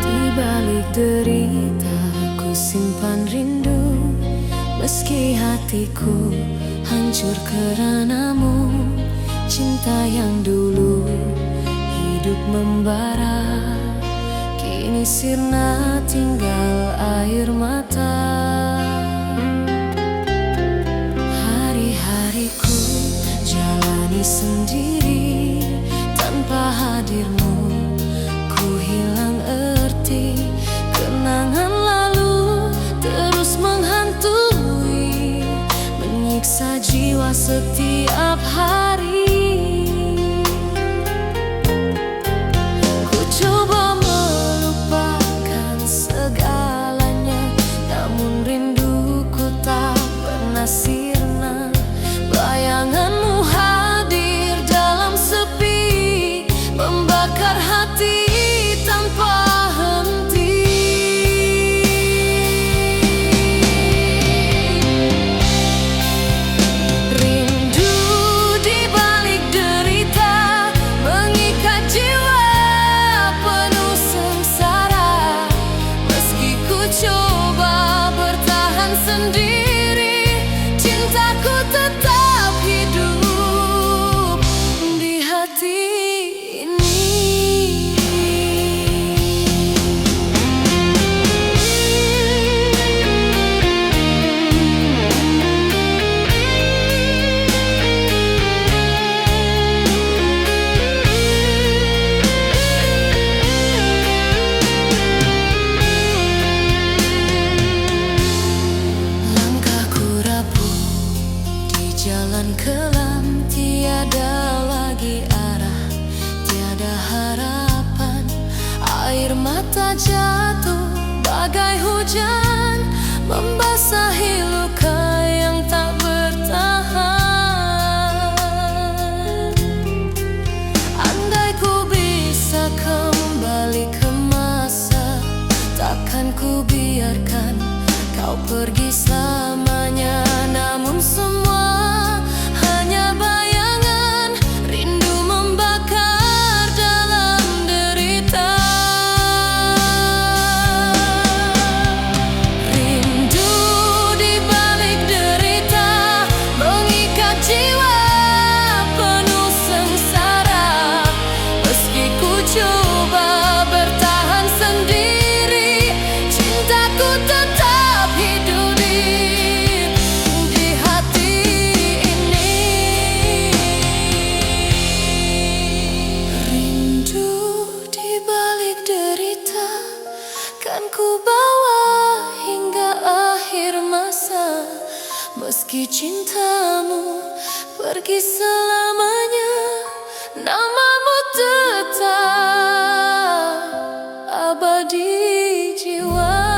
Di balik derita ku simpan rindu, meski hatiku hancur karenamu. Cinta yang dulu hidup membara, kini sirna tinggal air mata. Hari-hariku jalani sendiri, tanpa hadirmu ku hilang arti. Kenangan lalu terus menghantui, menyiksa jiwa setiap hari. Ku coba melupakan segalanya, namun rinduku tak pernah sirna. Bayanganmu hadir dalam sepi, membakar hati tanpa henti. Rindu di balik derita, mengikat jiwa penuh sengsara. Meski ku coba bertahan sendiri, cintaku tetap hidup di hati ini. Langkahku rapuh di jalan kelam, tiada lagi arah, tiada harapan. Air mata jatuh bagai hujan, membasahi luka yang tak bertahan. Andai ku bisa kembali ke masa, takkan ku biarkan kau pergi selamanya. Namun semua hanya bayangan, rindu membakar dalam derita. Rindu di balik derita, mengikat jiwa penuh sengsara. Meski ku coba bertahan sendiri, cintaku tetap hidup di hati ini. Rindu di balik derita, kan ku bawa hingga akhir masa. Meski cintamu pergi selamanya, namamu tetap abadi jiwa.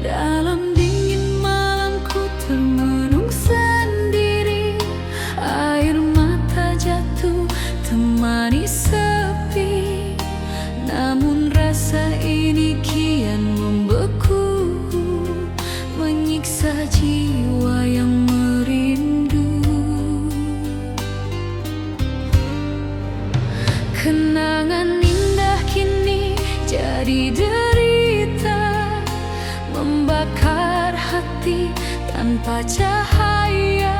Dalam dingin malam ku termenung sendiri, air mata jatuh temani sepi. Namun rasa ini kian membeku, menyiksa jiwa yang merindu. Kenangan indah kini jadi derita, membakar hati tanpa cahaya.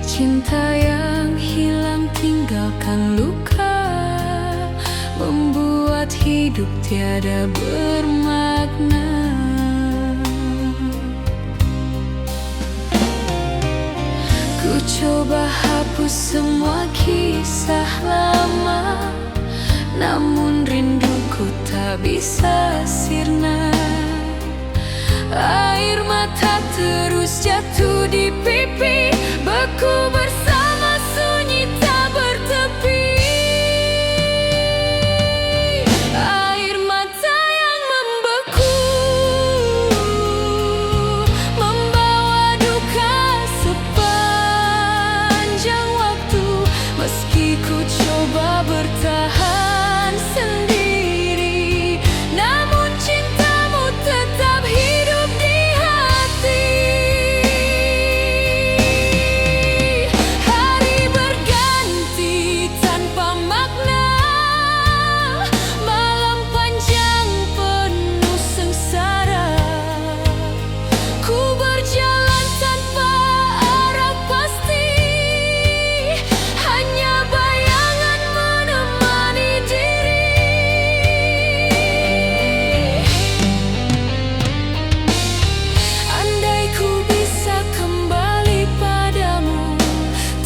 Cinta yang hilang tinggalkan luka, membuat hidup tiada bermakna. Ku coba hapus semua kisah lama, bisa sirna. Air mata terus jatuh di pipi, beku bersama sunyi tak bertepi. Air mata yang membeku, membawa duka sepanjang waktu. Meski ku coba bertahan sendiri, namun cintamu tetap hidup di hati. Hari berganti tanpa makna, malam panjang penuh sengsara. Ku berjalan tanpa arah pasti, hanya bayangan menemani diri. Andai ku bisa kembali padamu,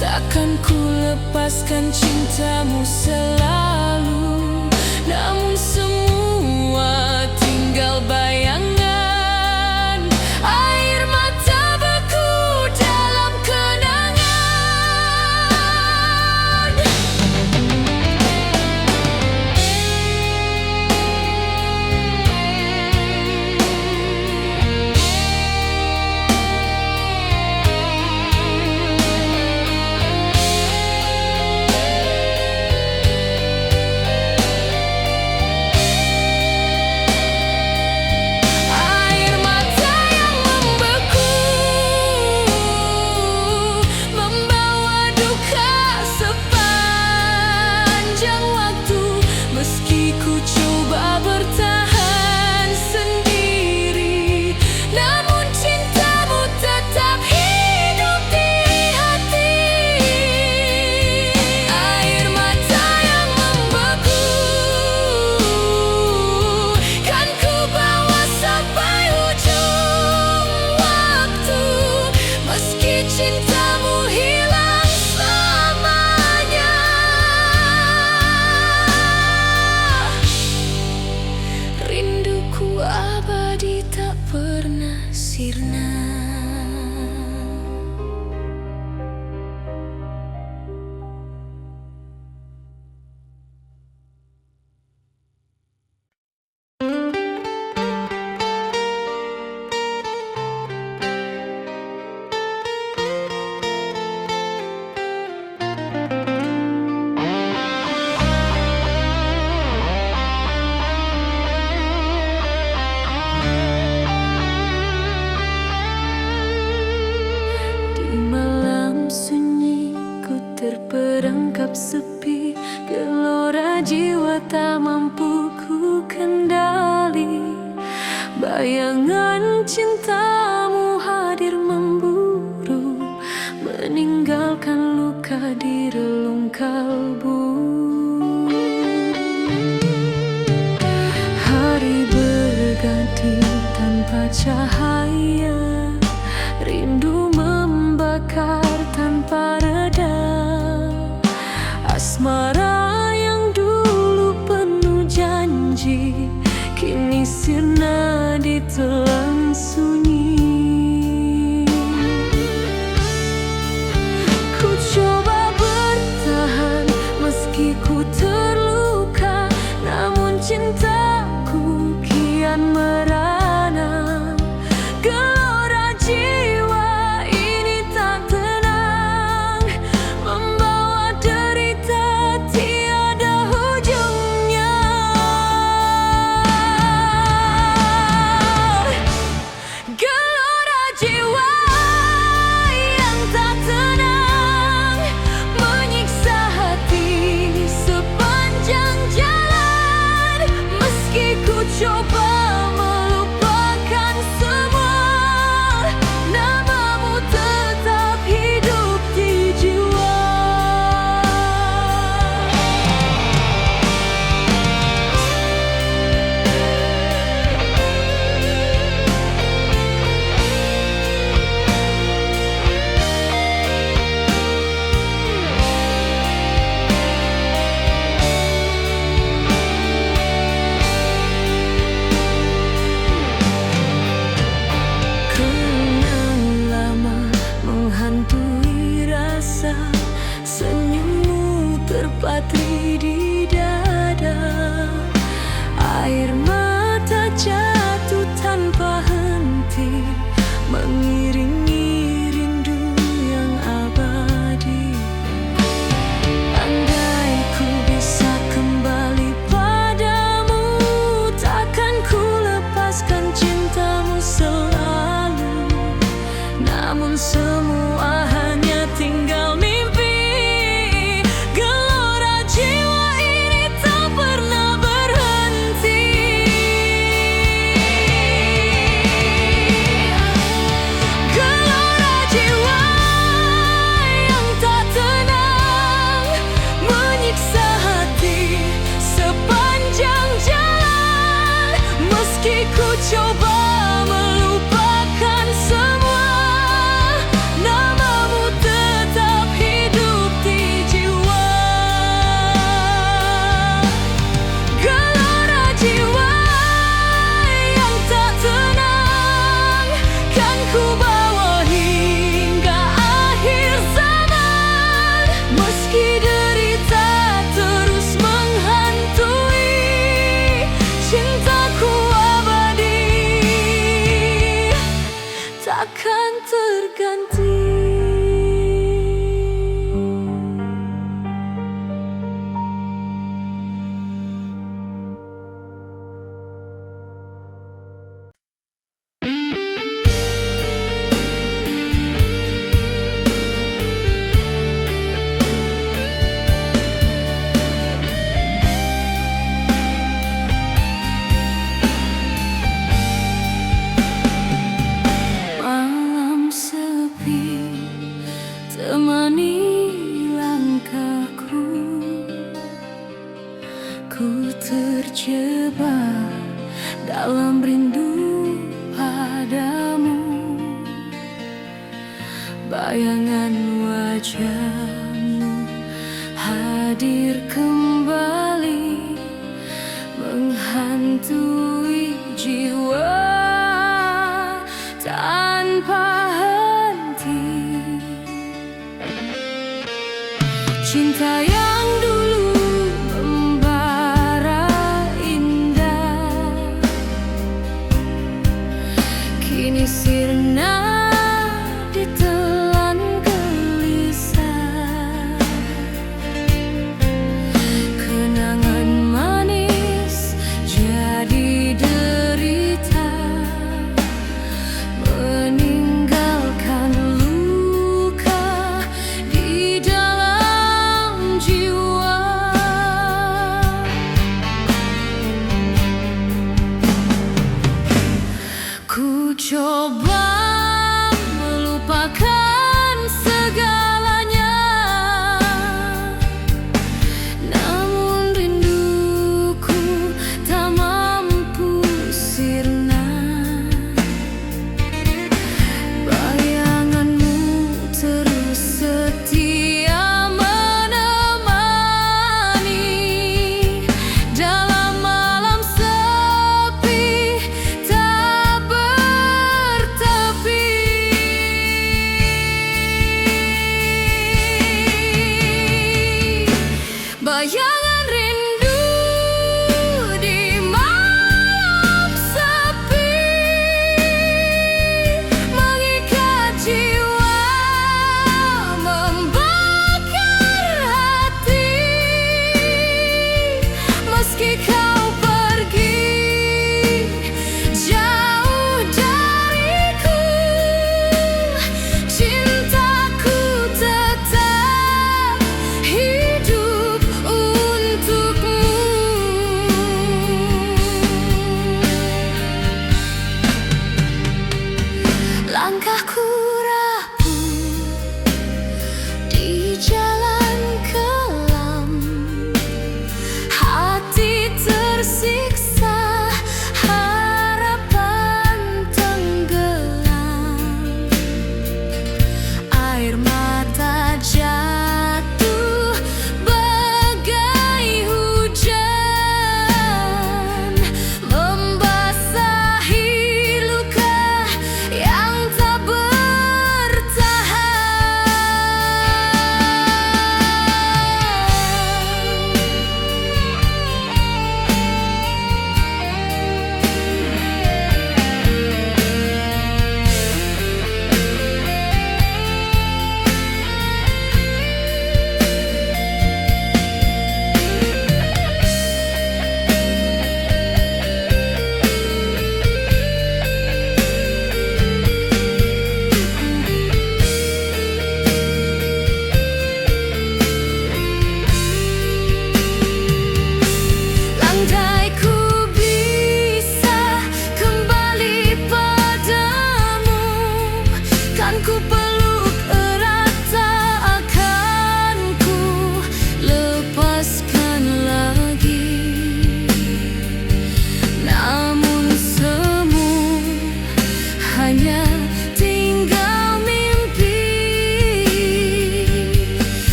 takkan ku lepaskan cintamu selalu. Namun semua tinggal bayangan, air mata beku dalam kenangan. Air mata yang membeku, membawa duka sepanjang waktu. Meski ku coba bertahan sendiri, namun cintamu tetap hidup di hati. Air mata yang membeku, kan ku bawa sampai ujung waktu. Meski cintamu hilang selamanya, rinduku abadi tak pernah sirna. Di malam sunyi ku terperangkap sepi, gelora jiwa tak mampu ku kendali. Bayangan cintamu hadir memburu, meninggalkan luka di relung kalbu. Hari berganti tanpa cahaya, rindu membakar tanpa reda. Asmara yang dulu penuh janji, kini sirna ditelan sunyi. Ku coba bertahan di dada. Air mata jatuh tanpa henti, mengiringi rindu yang abadi. Andai ku bisa kembali padamu, takkan ku lepaskan cintamu selalu. Namun semua hanya tinggal mimpi. Gelora jiwa ini tak pernah berhenti. Gelora jiwa yang tak tenang, menyiksa hati sepanjang jalan. Meski ku coba melupakan semua, namamu tetap hidup di jiwa. Gelora jiwa yang tak tenang, kan ku bawa hingga akhir zaman. Meski derita terus menghantui, cintaku abadi, takkan terganti. Malam sepi temani langkahku, ku terjebak dalam rindu padamu. Bayangan wajahmu hadir kembali, menghantui jiwa tanpa henti. Cinta yang dulu membara indah, kini sirna ditelan gelisah. Kenangan manis jadi derita, meninggalkan luka di dalam jiwa. Ku coba melupakan segalanya, namun rinduku tak mampu sirna. Bayanganmu terus setia menemani dalam malam sepi tak bertepi. Bayangan rindu di malam sepi, mengikat jiwa, membakar hati. Meski kau pergi jauh dariku, cintaku tetap hidup untukmu. Langkahku rapuh di jalan kelam, hati tersiksa, harapan tenggelam. Air mata jatuh bagai hujan, membasahi luka yang tak bertahan.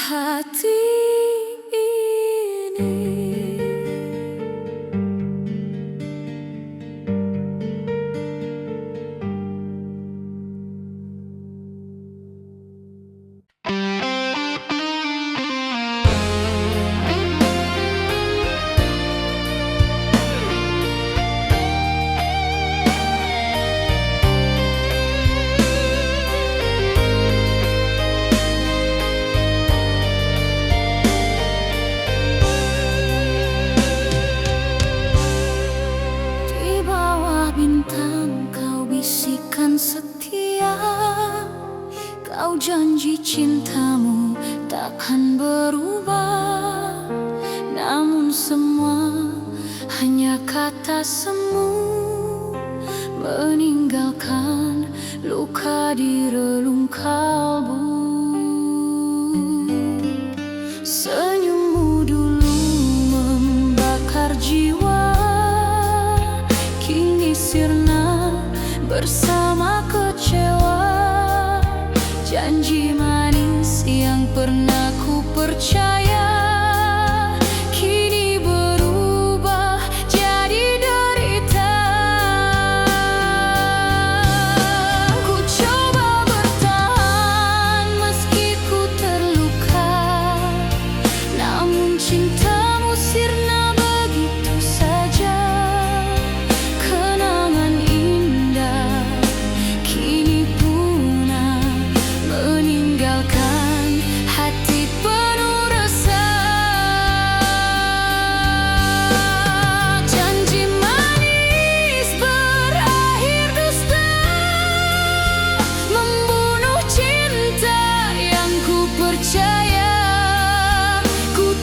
hati ini. Bintang kau bisikan setia, kau janji cintamu takkan berubah. Namun semua hanya kata semu, meninggalkan luka di relung kalbu. Senyummu dulu membakar jiwa, kini sirna bersama kecewa. Janji manis yang pernah ku percaya kini berubah jadi derita. Ku coba bertahan meski ku terluka, namun cintamu sirna begitu saja.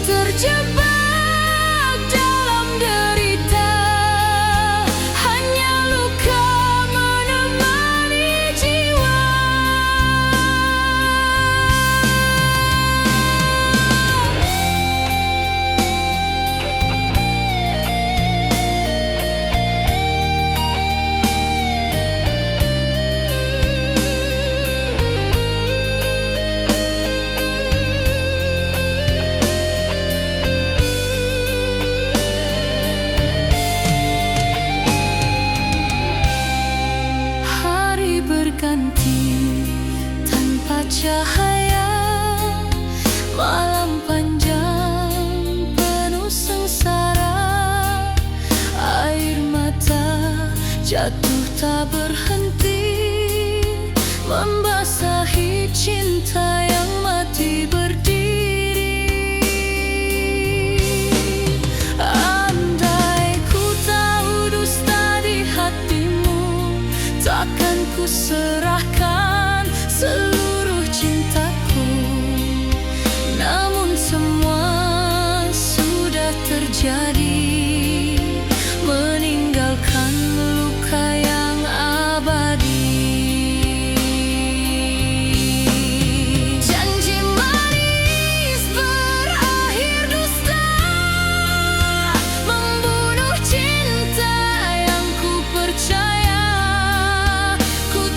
Terjebak dalam derita, hanya luka menemani jiwa. Berganti tanpa cahaya, malam panjang penuh sengsara. Air mata jatuh tak berhenti, membasahi cinta yang mati berdiri. Andai ku tahu dusta di hatimu, takkan ku serahkan seluruh cintaku. Namun semua sudah terjadi, meninggalkan luka yang abadi. Janji manis berakhir dusta, membunuh cinta yang ku percaya.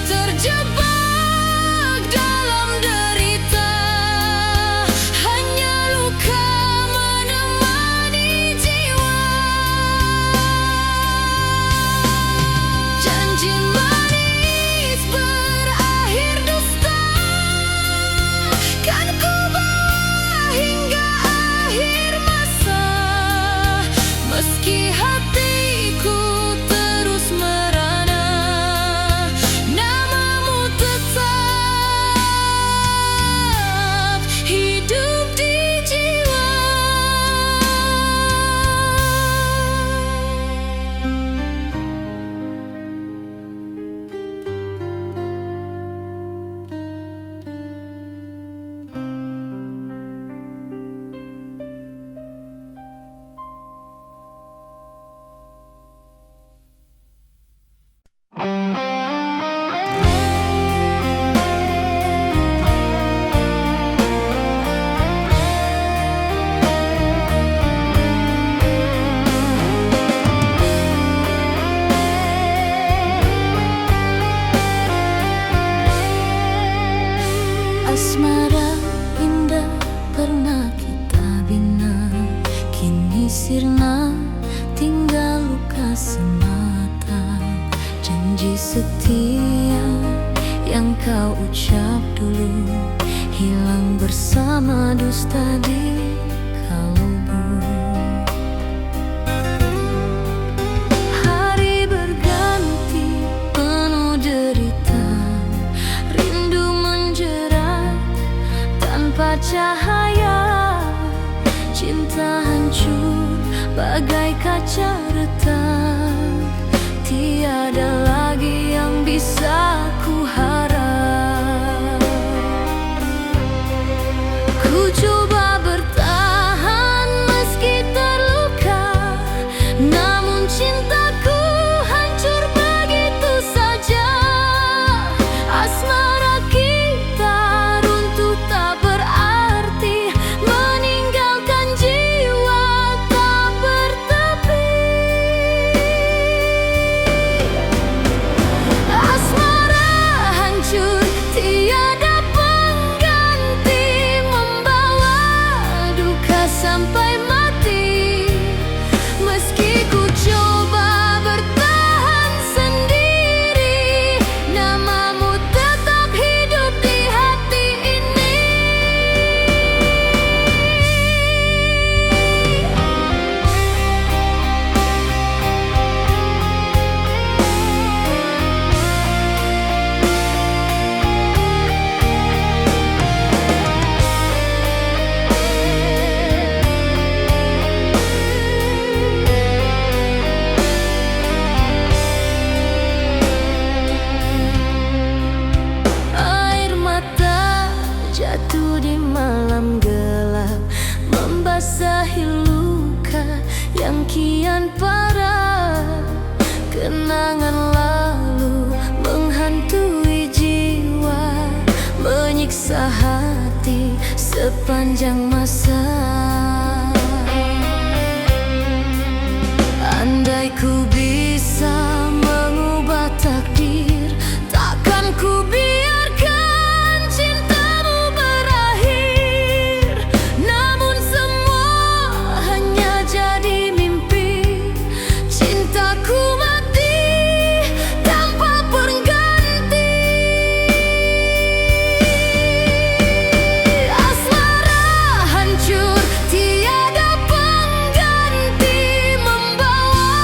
Terjebak dalam derita, hanya luka menemani jiwa. Janji manis berakhir dusta, kan ku bawa hingga akhir masa. Meski hatiku terus merana, hidup di jiwa. pernah kita bina, kini sirna tinggal luka semata. Janji setia yang kau ucap dulu hilang bersama dusta di kalbu. Hari berganti penuh derita, rindu menjerat tanpa cahaya. Cinta hancur bagai kaca retak, tiada lagi yang bisa ku harap. Ku coba bertahan meski terluka, namun cintaku hancur begitu saja. Asmara kita runtuh tak berarti, meninggalkan jiwa tak bertepi. Asmara hancur tiada pengganti, membawa duka sampai mati. Meski ku coba bertahan sendiri, namamu tetap hidup di hati ini. Air mata jatuh di malam gelap, membasahi luka yang kian parah. Kenangan lalu menghantui jiwa, menyiksa hati sepanjang masa. Andai ku bisa mengubah takdir, takkan ku biarkan cintamu berakhir. Namun semua hanya jadi mimpi, cintaku mati tanpa pengganti. Asmara hancur tiada pengganti, membawa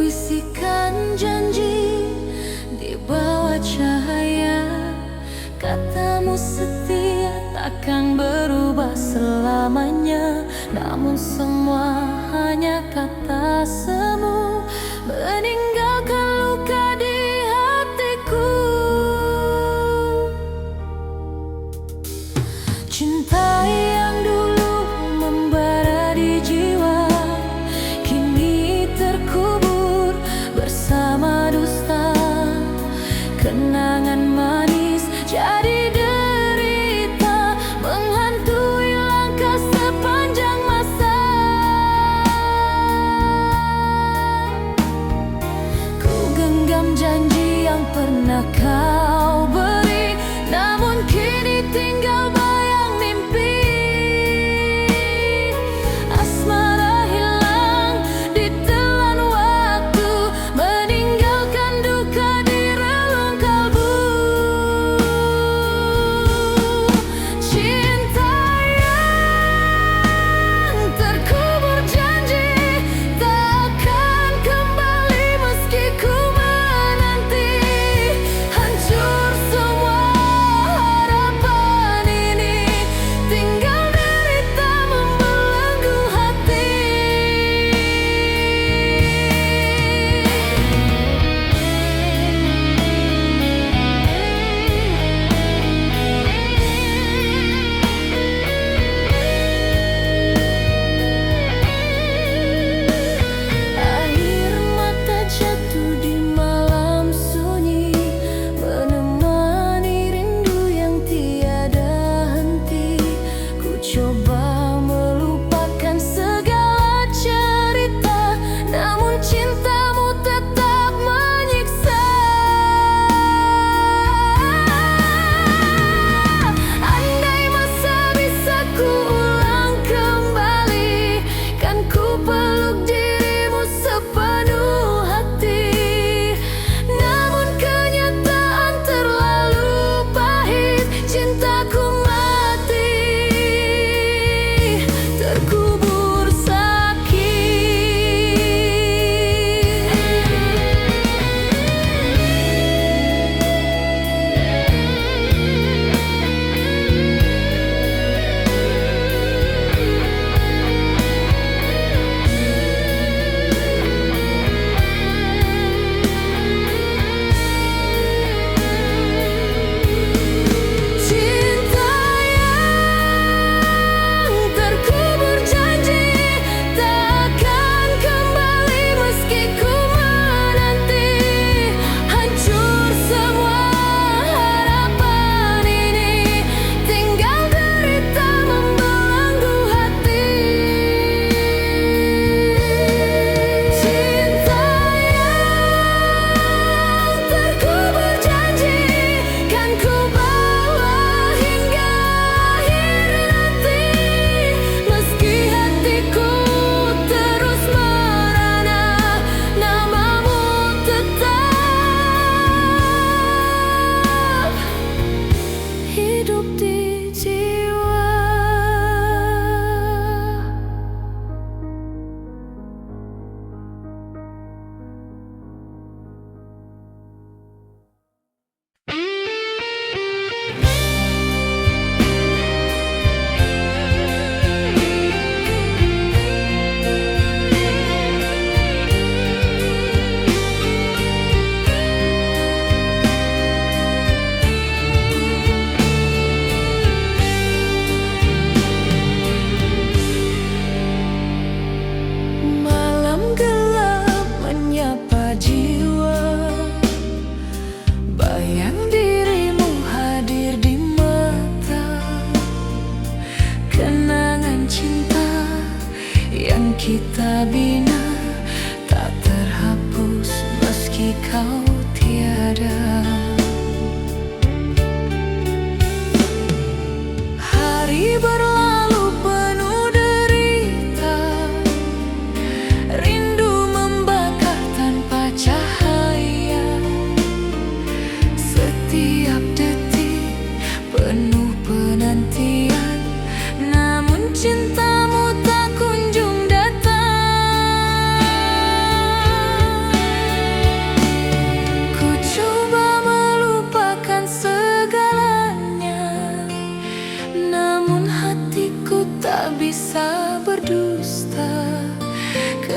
bisikan janji di bawah cahaya. Katamu setia takkan berubah selamanya, namun semua hanya kata semu meninggalkan luka di hatiku. Cinta yang dulu membara di jiwa kini terkubur bersama dusta. Kenangan manis jadi derita, menghantui langkah sepanjang masa. Ku genggam janji yang pernah kau beri, namun kini tinggal bayang mimpi. Asmara hilang ditelan waktu, meninggalkan duka di relung kalbu. Cinta yang terkubur janji takkan kembali meski ku menanti. Hancur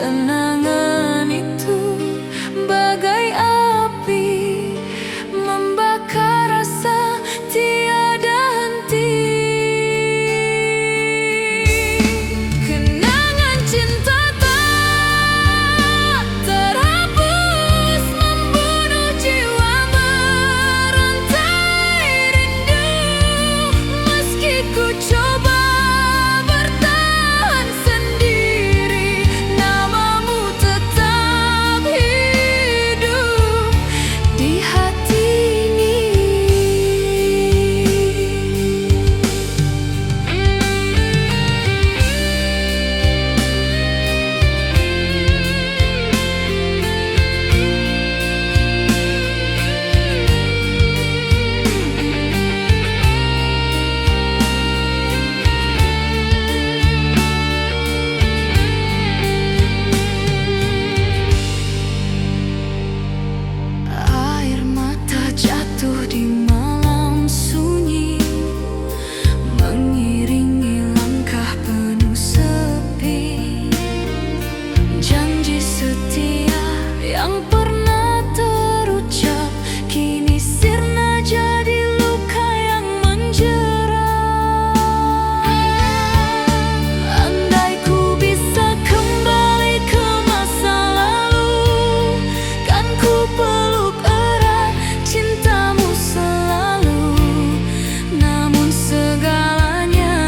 Kenangan itu bagai api membakar rasa tiada henti. Kenangan cinta tak terhapus membunuh jiwa merantai rindu. Meski ku coba bertahan sendiri, namamu tetap hidup di hati ini. Air mata jatuh di malam sunyi, mengiringi langkah penuh sepi. Janji setia yang pernah terucap kini sirna jadi luka yang menjerah. Andai ku bisa kembali ke masa lalu, kan ku peluk erat cintamu selalu. Namun segalanya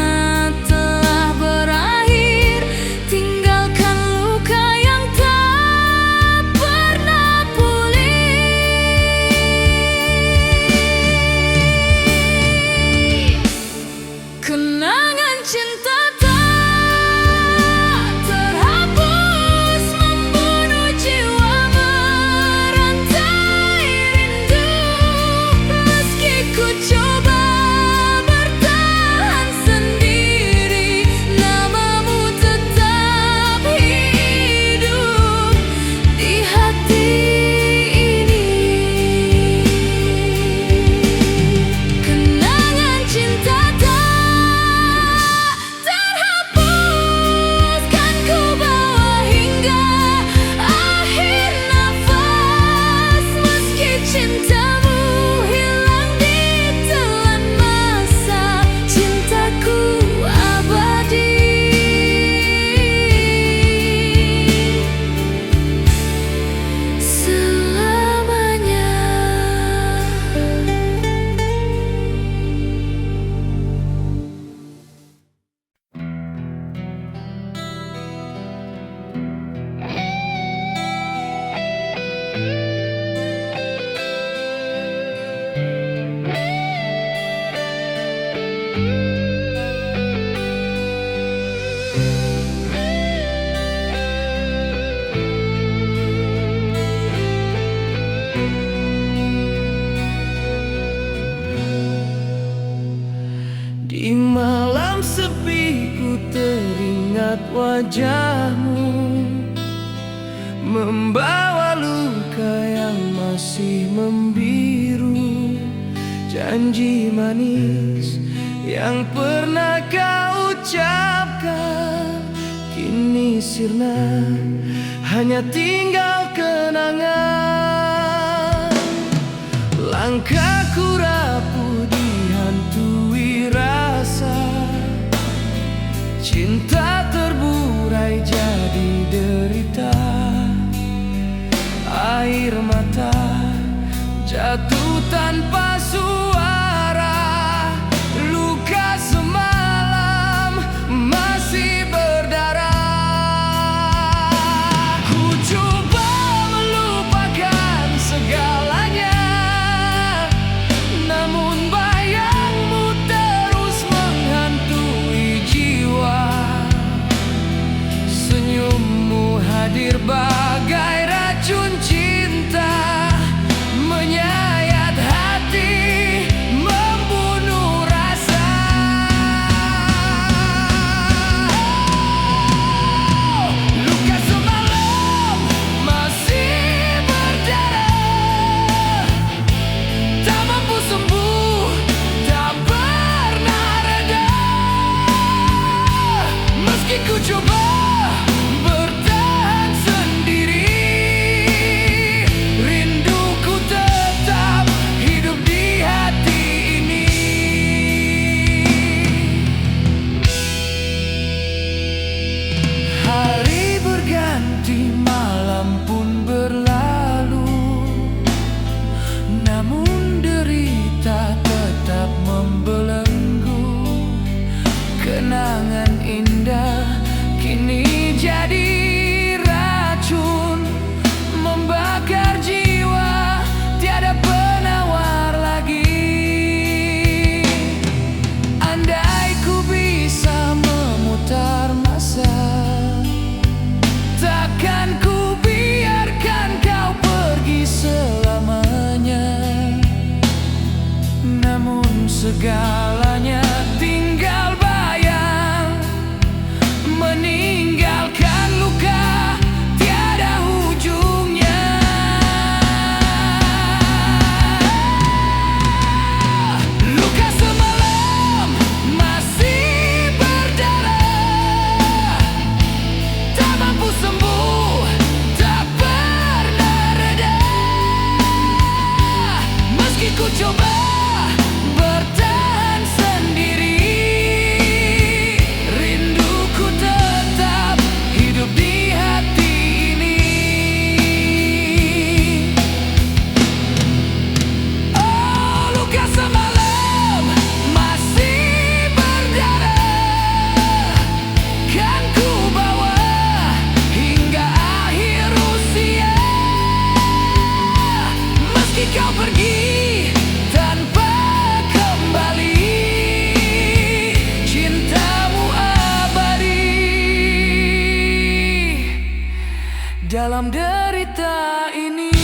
telah berakhir, tinggalkan luka yang tak pernah pulih. Kenangan cinta tak terhapus membunuh jiwa merantai rindu. Meski ku coba bertahan sendiri, namamu tetap hidup di hati ini. Kenangan cinta tak terhapus, kan ku bawa hingga akhir nafas. Meski cintamu hilang di telan masa, cintaku abadi selamanya. Di malam sepi ku teringat wajahmu, membawa luka yang masih membiru. Janji manis yang pernah kau ucapkan kini sirna, hanya tinggal kenangan. Langkahku rapuh dihantui rasa, cinta terburai jadi derita. Air mata jatuh tanpa suara, luka semalam masih berdarah. Ku coba melupakan segalanya, namun bayangmu terus menghantui jiwa. Senyummu hadir bagai racun cinta, menyayat hati, membunuh rasa. Luka semalam masih berdarah, tak mampu sembuh, tak pernah reda. Meski ku coba bertahan dalam derita ini.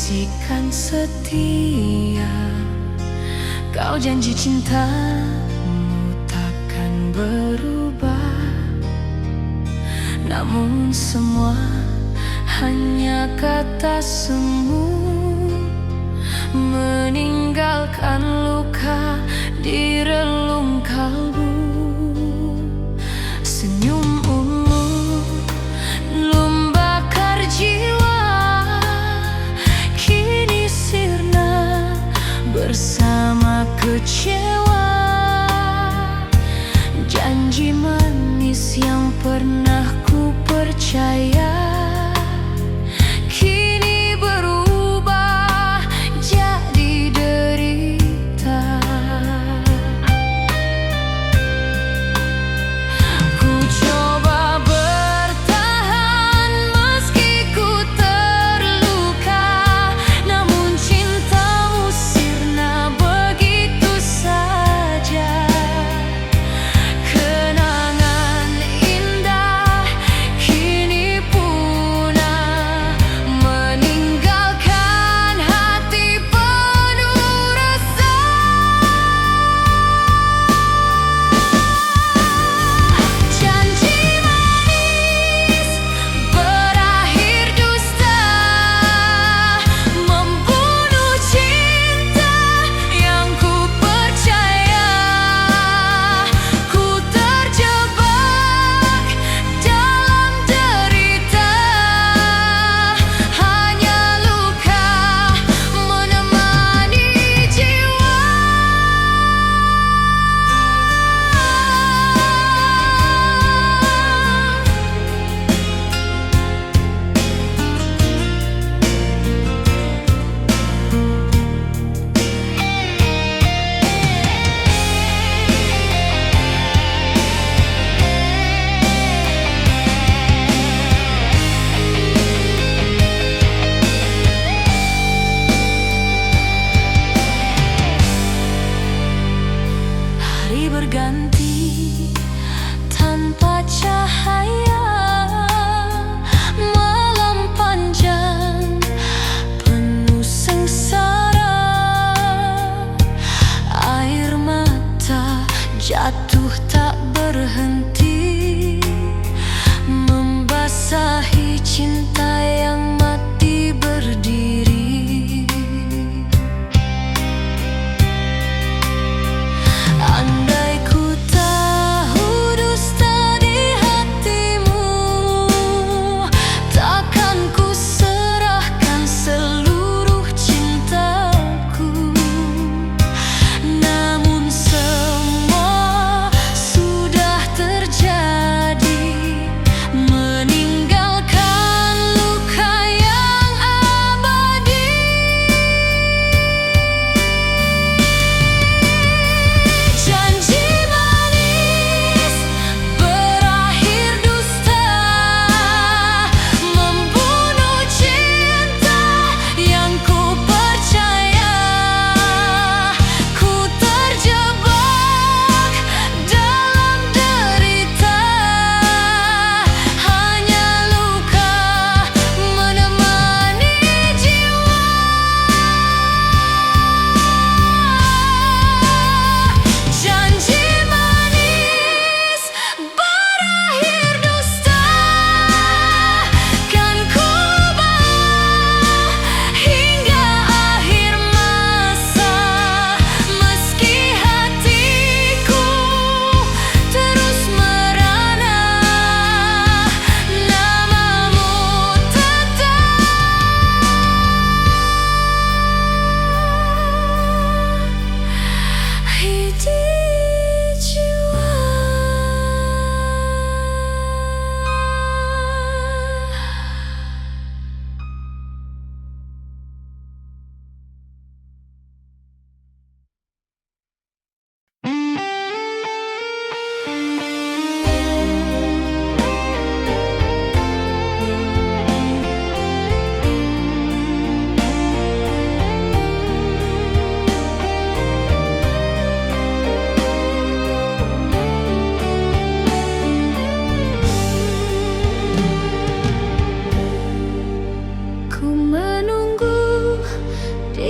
bisikan setia. Kau janji cintamu takkan berubah, namun semua hanya kata semu, meninggalkan luka di relung kalbu. Senyummu membakar jiwa, kini sirna bersama kecewa. Janji manis yang pernah ku percaya kini berubah jadi derita.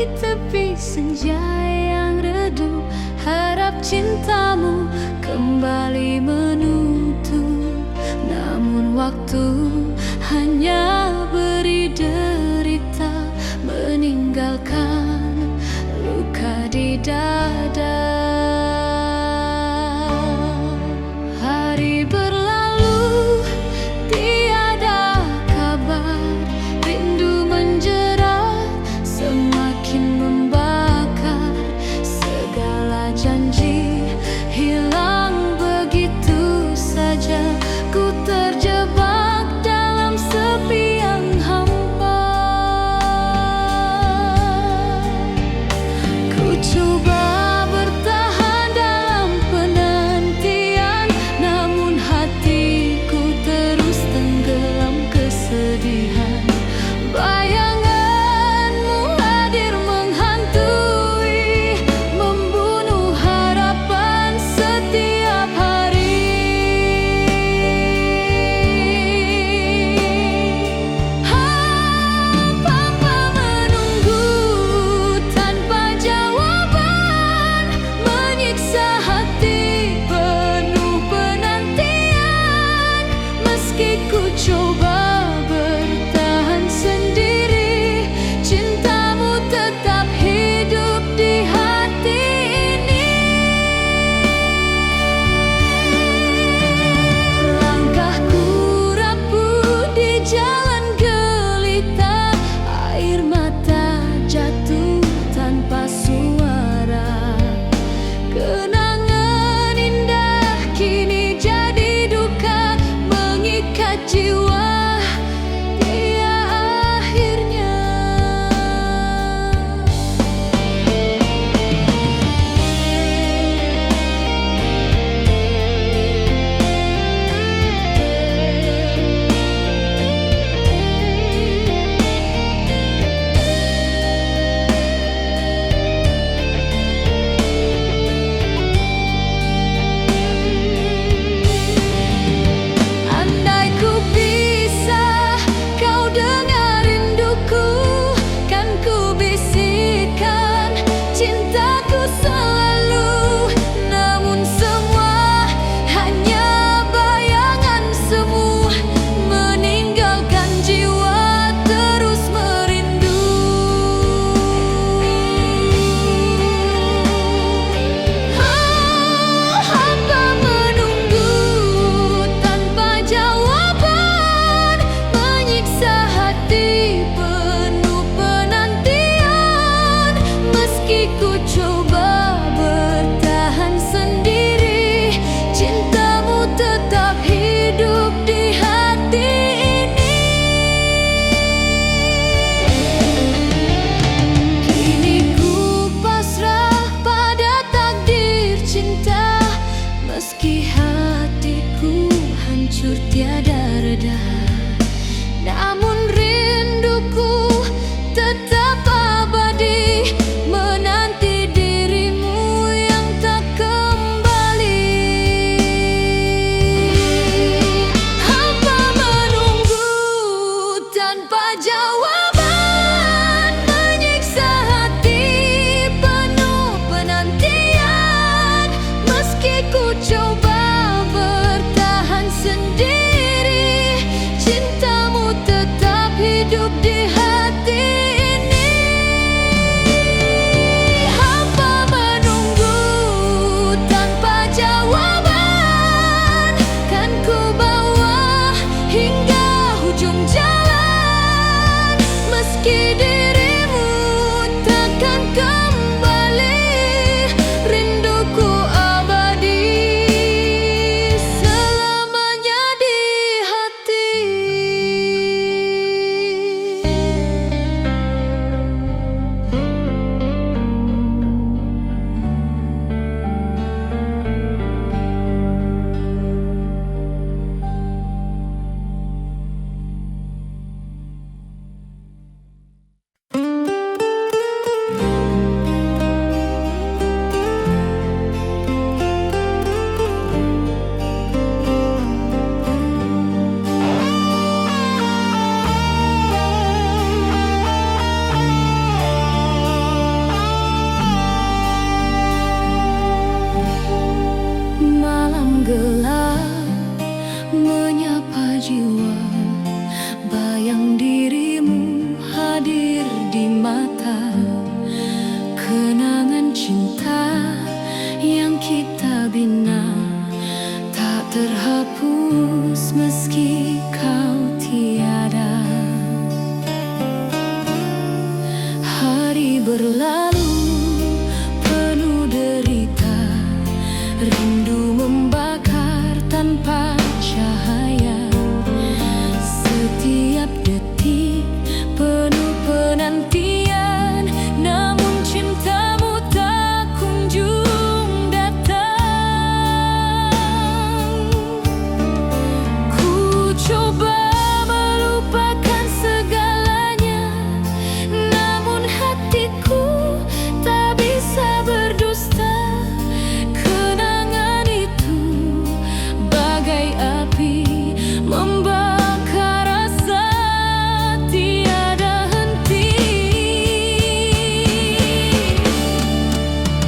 di tepi senja yang redup, harap cintamu kembali menutup. Namun waktu hanya beri derita, meninggalkan luka di dada. Hari berlalu, tiada kabar, rindu menjerat, semakin membakar. Segala janji hilang begitu saja, ku terjebak dalam sepi yang hampa. Ku coba bertahan dalam penantian, namun hatiku terus tenggelam kesedihan. Bayanganmu hadir menghantui, membunuh harapan setiap hari. Hampa menunggu tanpa jawaban, menyiksa hati penuh penantian. Meski ku coba bertahan, di mata. Kenangan cinta yang kita bina tak terhapus meski kau tiada. Hari berlalu penuh derita, rindu membakar tanpa cahaya. Setiap detik penuh penantian, namun cintamu tak kunjung datang. Ku coba melupakan segalanya, namun hatiku tak bisa berdusta. Kenangan itu bagai api membakar rasa tiada henti.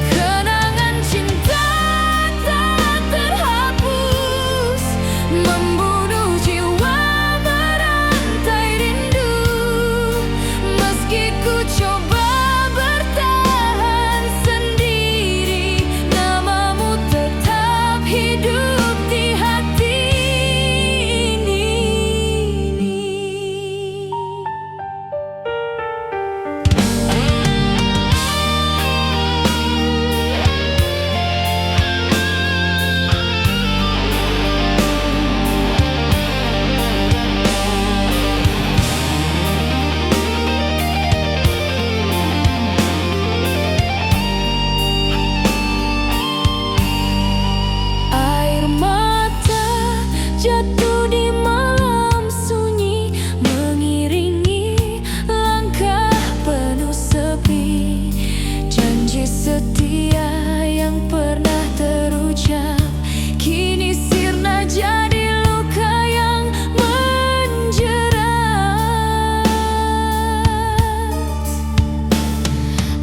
Kenangan cinta tak terhapus, membunuh jiwa merantai rindu. Meski ku coba bertahan sendiri, namamu tetap hidup di hati ini. Air mata jatuh di malam sunyi, mengiringi langkah penuh sepi. Janji setia yang pernah terucap kini sirna jadi luka yang menjerat.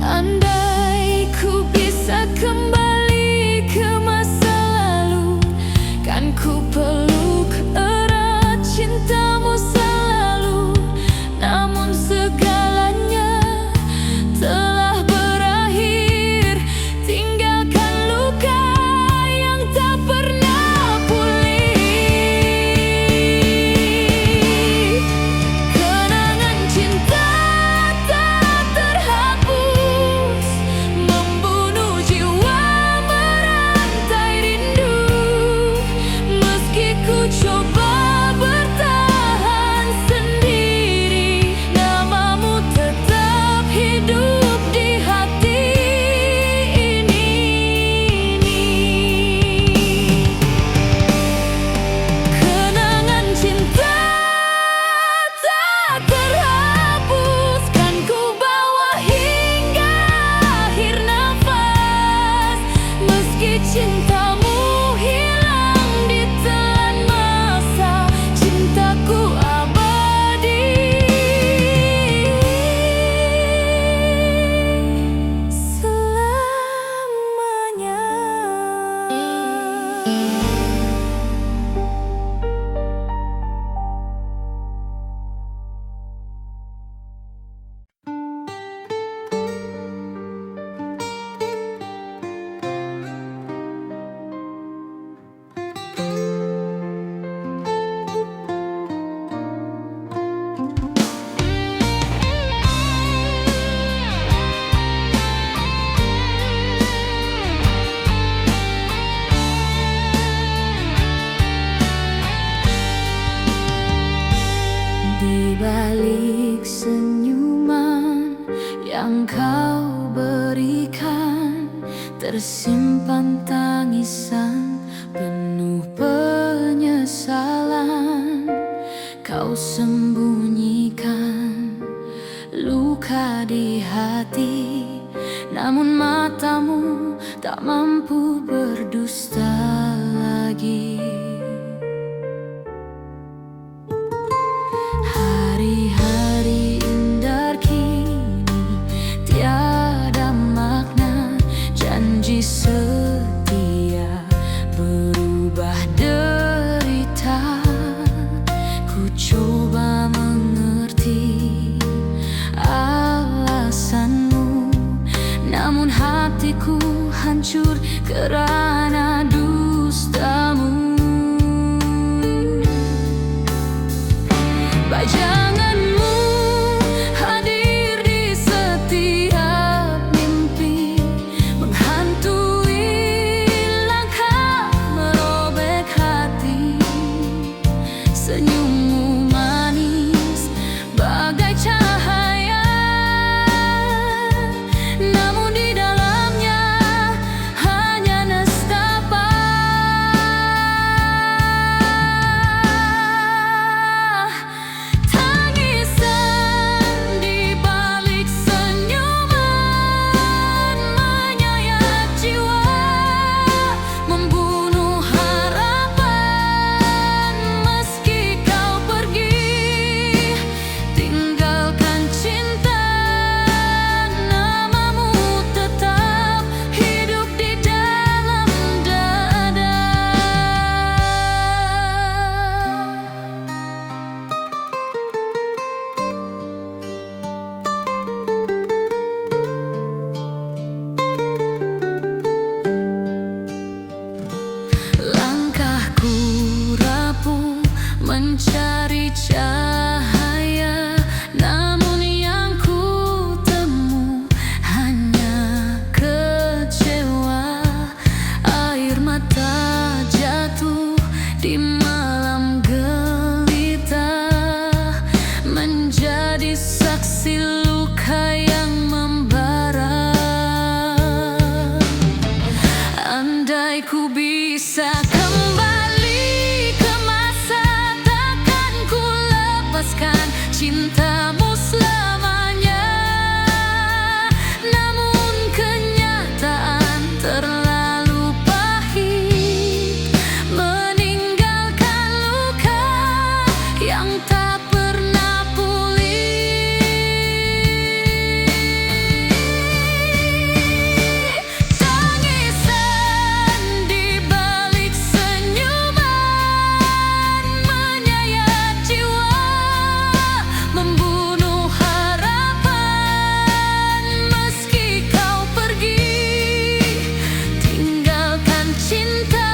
Andai ku bisa kembali ke masa lalu, kan ku peluk erat cintamu selalu. Namun segalanya telah berakhir, tinggalkan luka yang tak pernah pulih. Kenangan cinta tak terhapus, membunuh jiwa merantai rindu. Meski ku coba bertahan sendiri, namamu tetap hidup di hati ini. Kenangan cinta tak terhapus, kan ku bawa hingga akhir nafas. Meski cintamu hilang di telan masa, cintaku abadi selamanya. Di balik senyuman yang kau berikan, tersimpan tangisan penuh penyesalan. Kau sembunyikan luka di hati, namun matamu tak mampu berdusta lagi. Hari-hari indah kini tiada makna, janji setia berubah derita. Ku coba mengerti jadi saksi luka yang membara. Andai ku bisa kembali ke masa, takkan ku lepaskan cintamu selamanya. Namun kenyataan terlalu pahit, meninggalkan luka yang tak pernah pulih. Tangisan di balik senyuman menyayat jiwa, membunuh harapan meski kau pergi. Tinggalkan cinta,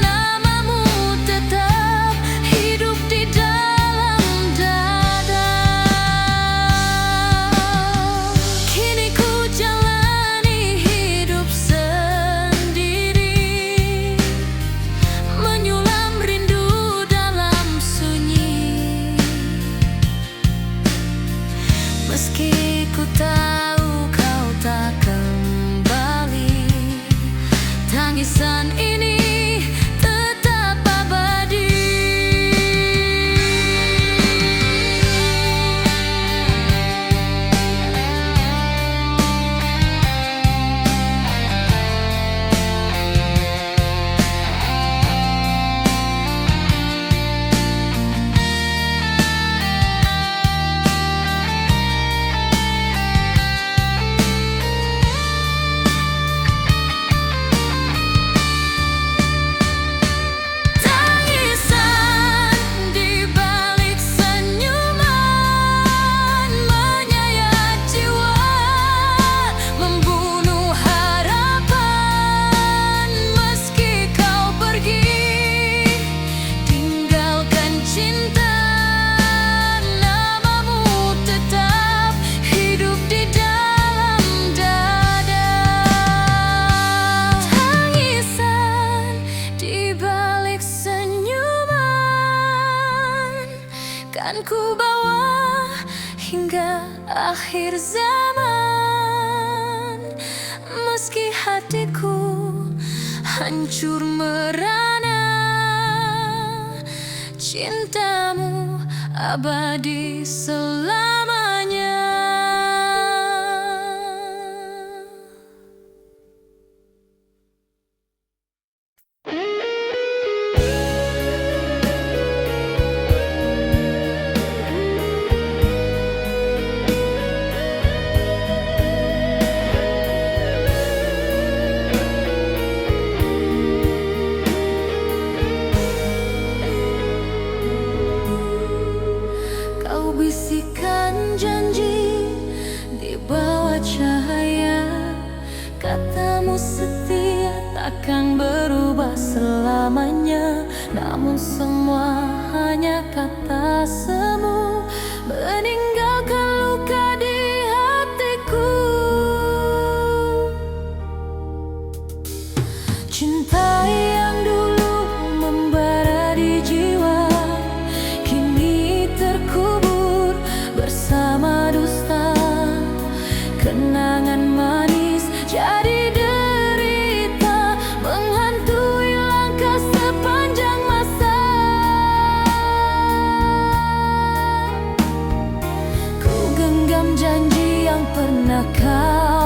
namamu tetap hidup di dalam dada. Kini ku jalani hidup sendiri, menyulam rindu dalam sunyi. Meski ku tahu kau tak kembali, tangisan ini tetap abadi. Tangisan di balik senyuman menyayat jiwa, membunuh harapan meski kau pergi. Tinggalkan cinta, namamu tetap hidup di dalam dada. Tangisan di balik senyuman kan ku bawa hingga akhir zaman. Meski hatiku hancur merana, cintamu abadi selamanya. Kau bisikan janji di bawah cahaya, katamu setia takkan berubah selamanya. Namun semua hanya kata semu, meninggalkan luka di hatiku. Cinta yang dulu membara di jiwa kini terkubur bersama dusta. Kenangan manis jadi derita, menghantui langkah sepanjang masa. Ku genggam janji yang pernah kau